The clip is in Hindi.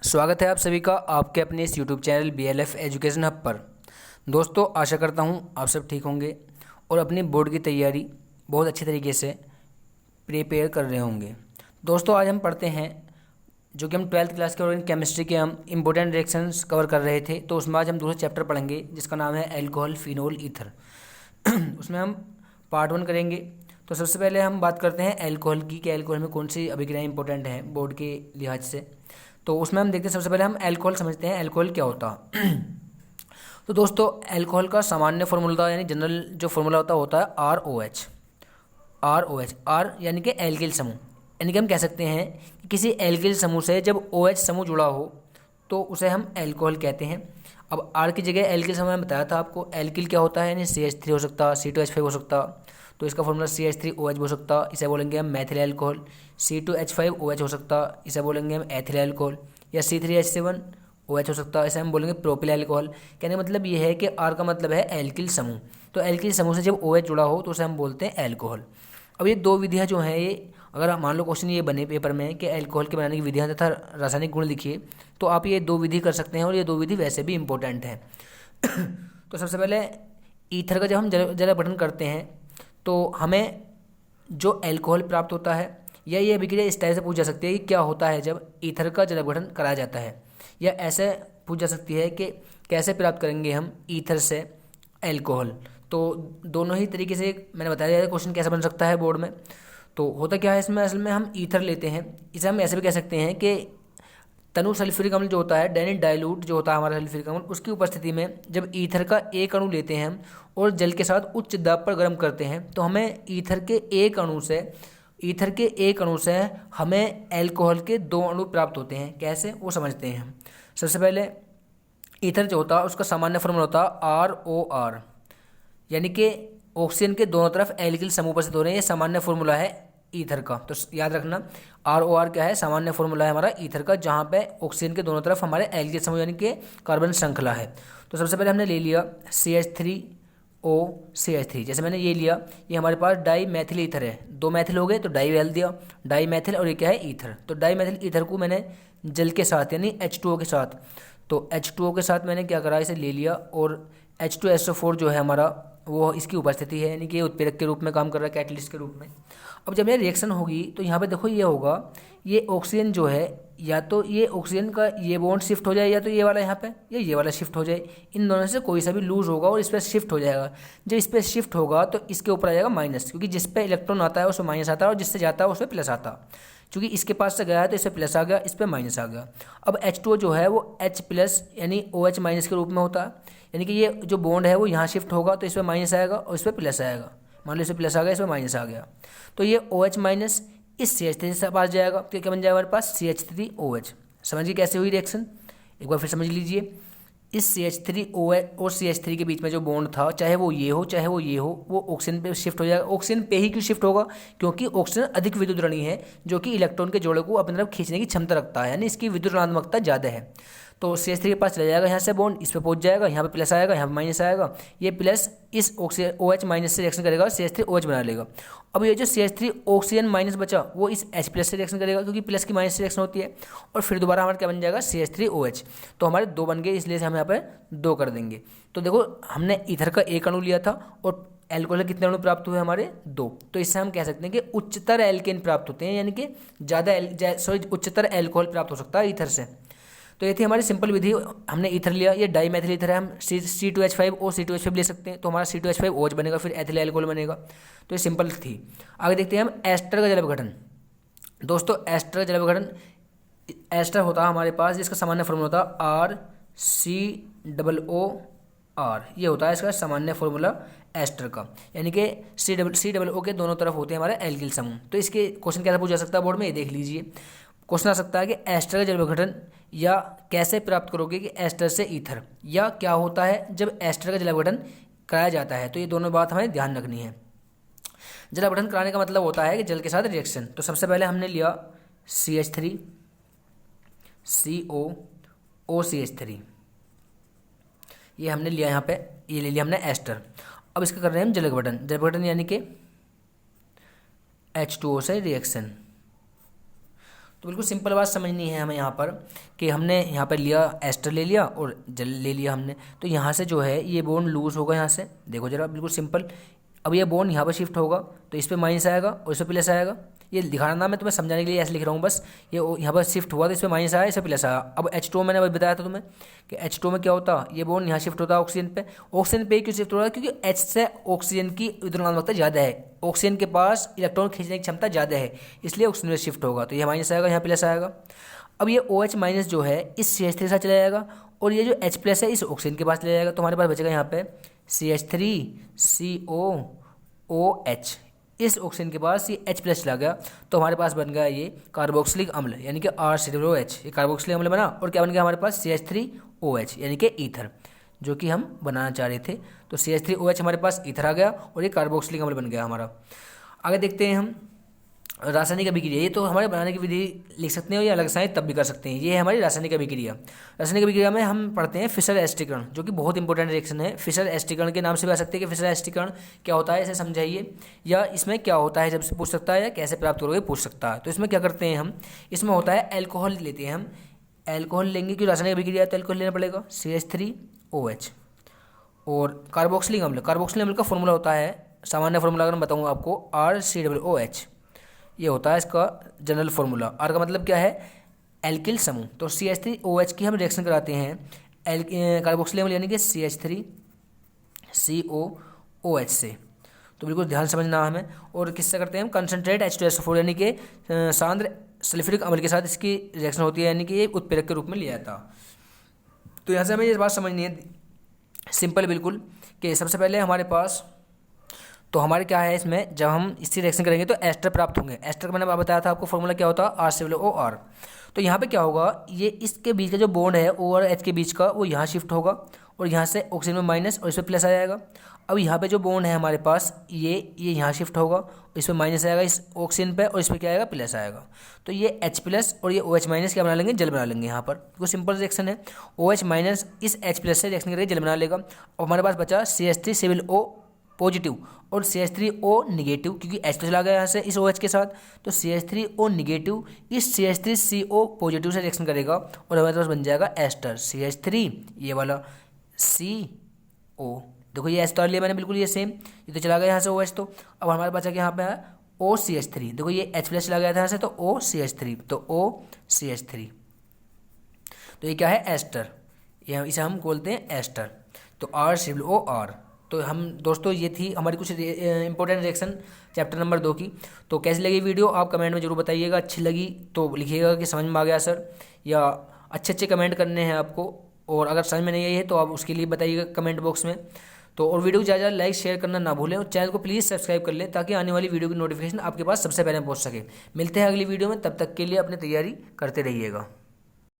स्वागत है आप सभी का आपके अपने इस YouTube channel BLF education hub पर। दोस्तों, आशा करता हूँ आप सब ठीक होंगे और अपनी बोर्ड की तैयारी बहुत अच्छी तरीके से प्रिपेयर कर रहे होंगे। दोस्तों, आज हम पढ़ते हैं जो कि हम 12th क्लास के और केमिस्ट्री के हम इंपॉर्टेंट रिएक्शंस कवर कर रहे थे, तो उसमें आज हम दूसरा चैप्टर पढ़ेंगे जिसका नाम है एल्कोहल फिनोल ईथर। उसमें हम पार्ट 1 करेंगे। तो सबसे पहले हम बात करते हैं एल्कोहल की कि एल्कोहल में कौन सी अभिक्रियाएँ इंपॉर्टेंट हैं बोर्ड के लिहाज से। तो उसमें हम देखते हैं, सबसे पहले हम एल्कोहल समझते हैं एल्कोहल क्या होता है। तो दोस्तों, एल्कोहल का सामान्य फार्मूला यानी जनरल जो फार्मूला होता है ROH। आर यानी कि एल्किल समूह, यानी कि हम कह सकते हैं कि किसी एल्किल समूह से जब OH समूह जुड़ा हो तो उसे हम एल्कोहल कहते हैं। अब आर की जगह एल्किल समूह में बताया था आपको। एल्किल क्या होता है, यानी CH3 हो सकता, C2H5 हो सकता, तो इसका फॉर्मूला CH3OH हो सकता, इसे बोलेंगे हम मैथिल एल्कोहल। C2H5OH हो सकता, इसे बोलेंगे हम एथिल एल्कोहल। या C3H7OH हो सकता, इसे हम बोलेंगे प्रोपिल एल्कोहल। कहने का मतलब ये है कि आर का मतलब है एल्किल समूह, तो एल्किल समूह से जब OH जुड़ा हो तो उसे हम बोलते हैं एल्कोहल। अब ये दो विधियाँ जो हैं, ये अगर मान लो क्वेश्चन ये बने पेपर में कि एल्कोहल के बनाने की विधियाँ तथा रासायनिक गुण लिखिए, तो आप ये दो विधि कर सकते हैं और ये दो विधि वैसे भी इम्पोर्टेंट हैं। तो सबसे पहले ईथर का जब हम जल अपघटन करते हैं तो हमें जो एल्कोहल प्राप्त होता है, या ये अभिक्रिया इस टाइप से पूछ जा सकती है कि क्या होता है जब ईथर का जल अपघटन कराया जाता है, या ऐसे पूछ जा सकती है कि कैसे प्राप्त करेंगे हम ईथर से एल्कोहल। तो दोनों ही तरीके से मैंने बताया क्वेश्चन कैसे बन सकता है बोर्ड में। तो होता क्या है इसमें, असल में हम ईथर लेते हैं, इसे हम ऐसे भी कह सकते हैं कि तनु सल्फ्यूरिक अम्ल जो होता है, डेनिट डाइल्यूट जो होता है हमारा सल्फ्यूरिक अम्ल, उसकी उपस्थिति में जब ईथर का एक अणु लेते हैं हम और जल के साथ उच्च दाब पर गर्म करते हैं, तो हमें ईथर के एक अणु से हमें एल्कोहल के दो अणु प्राप्त होते हैं। कैसे, वो समझते हैं हम। सबसे पहले ईथर जो होता है उसका सामान्य फॉर्मूला होता है ROR, यानी कि ऑक्सीजन के दोनों तरफ एल्किल समूह उपस्थित हो रहे हैं। ये सामान्य फॉर्मूला है ईथर का, तो याद रखना ROR क्या है, सामान्य फॉर्मूला है हमारा ईथर का, जहाँ पे ऑक्सीजन के दोनों तरफ हमारे एल्किल समूह यानी कि कार्बन श्रृंखला है। तो सबसे पहले हमने ले लिया CH3O CH3, जैसे मैंने ये लिया, ये हमारे पास डाई मैथिल ईथर है, दो मैथिल हो गए तो डाई वेल दिया, डाई मैथिल, और ये क्या है ईथर। तो डाई मैथिल ईथर को मैंने जल के साथ यानी H2O के साथ, तो H2O के साथ मैंने क्या करा, इसे ले लिया, और H2SO4 जो है हमारा वो इसकी उपस्थिति है, यानी कि ये उत्प्रेरक के रूप में काम कर रहा है, कैटलिस्ट के रूप में। अब जब ये रिएक्शन होगी तो यहाँ पे देखो ये होगा, ये ऑक्सीजन जो है, या तो ये ऑक्सीजन का ये बॉन्ड शिफ्ट हो जाए, या तो ये वाला यहाँ पे या ये वाला शिफ्ट हो जाए। इन दोनों से कोई सा भी लूज होगा और इस पर शिफ्ट हो जाएगा। जब इस पर शिफ्ट होगा तो इसके ऊपर आ जाएगा माइनस, क्योंकि जिस पे इलेक्ट्रॉन आता है उसमें माइनस आता है, और जिससे जाता है उसमें प्लस आता है। क्योंकि इसके पास से गया है तो इस पर प्लस आ गया, इस पर माइनस आ गया। अब H2O जो है वो H प्लस यानी OH माइनस के रूप में होता है, यानी कि ये जो बॉन्ड है वो यहाँ शिफ्ट होगा तो इस पर माइनस आएगा और इस पर प्लस आएगा। मान लो इस पर प्लस आ गया, इस पर माइनस आ गया, तो ये OH माइनस इस CH3 से पास जाएगा, तो क्या बन जाएगा हमारे पास CH3OH। समझिए कैसे हुई रिएक्शन, एक बार फिर समझ लीजिए। इस CH3OH और CH3 के बीच में जो बॉन्ड था, चाहे वो ये हो चाहे वो ये हो, वो ऑक्सीजन पे शिफ्ट हो जाएगा। ऑक्सीजन पे ही क्यों शिफ्ट होगा, क्योंकि ऑक्सीजन अधिक विद्युतऋणी है, जो कि इलेक्ट्रॉन के जोड़े को अपनी तरफ खींचने की क्षमता रखता है, यानी इसकी विद्युत ऋणात्मकता ज़्यादा है। तो CH3 के पास चला जाएगा, यहाँ से बॉन्ड इस पे पहुंच जाएगा, यहाँ पे प्लस आएगा, यहाँ पे माइनस आएगा, ये प्लस इस OH माइनस से रिएक्शन करेगा, CH3OH बना लेगा। अब ये जो CH3 ऑक्सीजन माइनस बचा वो इस H प्लस से रिएक्शन करेगा, क्योंकि प्लस की माइनस से रिएक्शन होती है, और फिर दोबारा हमारा क्या बन जाएगा CH3OH। तो हमारे दो बन गए, इसलिए हम यहाँ पर दो कर देंगे। तो देखो हमने ईथर का एक अणु लिया था और एल्कोहल कितने अणु प्राप्त हुए हमारे, दो। तो इससे हम कह सकते हैं कि उच्चतर एल्केन प्राप्त होते हैं, यानी कि उच्चतर एल्कोहल प्राप्त हो सकता है ईथर से। तो ये थी हमारी सिंपल विधि। हमने ईथर लिया, ये डाई मैथिल ईथर है, हम C2H5 और C2H5 ले सकते हैं, तो हमारा C2H5OH बनेगा, फिर एथिल एल्कोहल बनेगा। तो ये सिंपल थी। आगे देखते हैं हम एस्टर का जल अपघटन। दोस्तों, एस्टर का जल अपघटन, एस्टर होता है हमारे पास, जिसका सामान्य फॉर्मूला होता है RCOOR, ये होता है इसका सामान्य फॉर्मूला एस्टर का, यानी कि COO के दोनों तरफ होते हैं हमारे एल्किल समूह। तो इसके क्वेश्चन कैसे पूछा जा सकता है बोर्ड में, ये देख लीजिए। क्वेश्चन आ सकता है कि एस्टर का जल अपघटन, या कैसे प्राप्त करोगे कि एस्टर से ईथर, या क्या होता है जब एस्टर का जल अपघटन कराया जाता है। तो ये दोनों बात हमें ध्यान रखनी है। जल अपघटन कराने का मतलब होता है कि जल के साथ रिएक्शन। तो सबसे पहले हमने लिया CH3COOCH3, ये हमने लिया यहाँ पे, ये ले लिया हमने एस्टर। अब इसका कर रहे हैं हम जल अपघटन। जल अपघटन यानी कि H2O से रिएक्शन। तो बिल्कुल सिंपल बात समझनी है हमें यहाँ पर कि हमने यहाँ पर लिया एस्टर ले लिया और जल ले लिया हमने, तो यहाँ से जो है ये बॉन्ड लूज होगा यहाँ से, देखो जरा बिल्कुल सिंपल। अब ये बॉन्ड यहाँ पर शिफ्ट होगा तो इस पर माइनस आएगा और इस पर प्लस आएगा। ये दिखाना ना, मैं तुम्हें समझाने के लिए ऐसे लिख रहा हूँ बस। ये यहाँ पर शिफ्ट हुआ तो इस पर माइनस आया, इस पर प्लस आया। अब H2 मैंने अभी बताया था तुम्हें कि H2 में क्या होता, ये बॉन्ड यहाँ शिफ्ट होता है ऑक्सीजन पे। ऑक्सीजन पे क्यों शिफ्ट हो रहा है, क्योंकि H से ऑक्सीजन की द्रव्यमानता ज़्यादा है, ऑक्सीजन के पास इलेक्ट्रॉन खींचने की क्षमता ज़्यादा है, इसलिए ऑक्सीजन में शिफ्ट होगा। तो ये माइनस आएगा, यहाँ प्लस आएगा। अब ये OH माइनस जो है इस CH3 के साथ चला जाएगा और ये जो H प्लस है इस ऑक्सीजन के पास चला जाएगा। तो हमारे पास बचेगा यहाँ पे CH3COOH, इस ऑक्सीजन के पास ये H प्लस चला गया तो हमारे पास बन गया ये कार्बोक्सिलिक अम्ल यानी कि RCOOH। ये कार्बोक्सिलिक अम्ल बना और क्या बन गया हमारे पास CH3OH यानी कि ईथर, जो कि हम बनाना चाह रहे थे। तो CH3OH हमारे पास ईथर आ गया और ये कार्बोक्सिलिक अम्ल बन गया हमारा। आगे देखते हैं हम रासायनिक अभिक्रिया। ये तो हमारे बनाने की विधि लिख सकते हैं या अलग से तब भी कर सकते हैं। ये है हमारी रासायनिक अभिक्रिया। रासायनिक अभिक्रिया में हम पढ़ते हैं फिशर एस्टिकरण, जो कि बहुत इंपॉर्टेंट रिएक्शन है। फिशर एस्टिकरण के नाम से भी आ सकते हैं कि फिशर एस्टिकरण क्या होता है, इसे समझाइए, या इसमें क्या होता है जब से पूछ सकता है, या कैसे प्राप्त करोगे पूछ सकता है। तो इसमें क्या करते हैं हम, इसमें होता है एल्कोहल लेते हैं हम, एल्कोहल लेंगे क्योंकि रासायनिक अभिक्रिया है तो एल्कोहल लेना पड़ेगा, CH3OH। और कार्बोक्सिलिक अम्ल, कार्बोक्सिलिक अम्ल का फॉर्मूला होता है, सामान्य फॉर्मूला अगर मैं बताऊँ आपको, RCOOH। ये होता है इसका जनरल फार्मूला। आर का मतलब क्या है, एल्किल समूह। तो CH3OH की हम रिएक्शन कराते हैं कार्बोक्सिलिक अम्ल यानी कि CH3COOH से। तो बिल्कुल ध्यान समझना हमें। और किससे करते हैं हम, कंसनट्रेट H2SO4 यानी कि सांद्र सल्फ्यूरिक अम्ल के साथ इसकी रिएक्शन होती है, यानी कि ये उत्प्रेरक के रूप में लिया जाता। तो यहाँ से हमें ये बात समझनी है सिंपल बिल्कुल कि सबसे पहले हमारे पास तो हमारे क्या है, इसमें जब हम इससे रिएक्शन करेंगे तो एस्टर प्राप्त होंगे। एस्टर का मैंने बताया था आपको फॉर्मूला क्या होता है, RCOOR। तो यहाँ पे क्या होगा, ये इसके बीच का जो बॉन्ड है O और H के बीच का, वो यहाँ शिफ्ट होगा और यहाँ से ऑक्सीजन में माइनस और इस पर प्लस आ जाएगा। अब यहाँ पे जो बॉन्ड है हमारे पास ये यहाँ शिफ्ट होगा, इस पर माइनस आएगा इस ऑक्सीजन पे और इस पर क्या आएगा, प्लस आएगा। तो ये H प्लस और ये OH माइनस क्या बना लेंगे, जल बना लेंगे। यहाँ पर वो सिंपल रिएक्शन है, OH माइनस इस H प्लस से रिएक्शन करके जल बना लेगा। और हमारे पास बचा CH3COO पॉजिटिव और CH3O निगेटिव, क्योंकि H तो चला गया यहाँ से इस OH के साथ। तो CH3O निगेटिव इस CH3CO पॉजिटिव से रिएक्शन करेगा और हमारे पास बन जाएगा एस्टर CH3, ये वाला CO। देखो ये एस्टर लिया मैंने बिल्कुल ये सेम, ये तो चला गया यहाँ से OH। तो अब हमारे पास यहाँ पे है OCH3। देखो ये H प्लस चला गया था यहाँ से तो OCH3, तो OCH3। तो ये क्या है, एस्टर, ये इसे हम बोलते हैं एस्टर। तो RCOOR। तो हम दोस्तों ये थी हमारी कुछ इंपॉर्टेंट रिएक्शन चैप्टर नंबर 2 की। तो कैसी लगी वीडियो आप कमेंट में जरूर बताइएगा। अच्छी लगी तो लिखिएगा कि समझ में आ गया सर, या अच्छे कमेंट करने हैं आपको। और अगर समझ में नहीं आई है तो आप उसके लिए बताइएगा कमेंट बॉक्स में। तो और वीडियो को ज़्यादा लाइक शेयर करना ना भूलें और चैनल को प्लीज़ सब्सक्राइब कर लें ताकि आने वाली वीडियो की नोटिफिकेशन आपके पास सबसे पहले पहुँच सके। मिलते हैं अगली वीडियो में, तब तक के लिए अपनी तैयारी करते रहिएगा।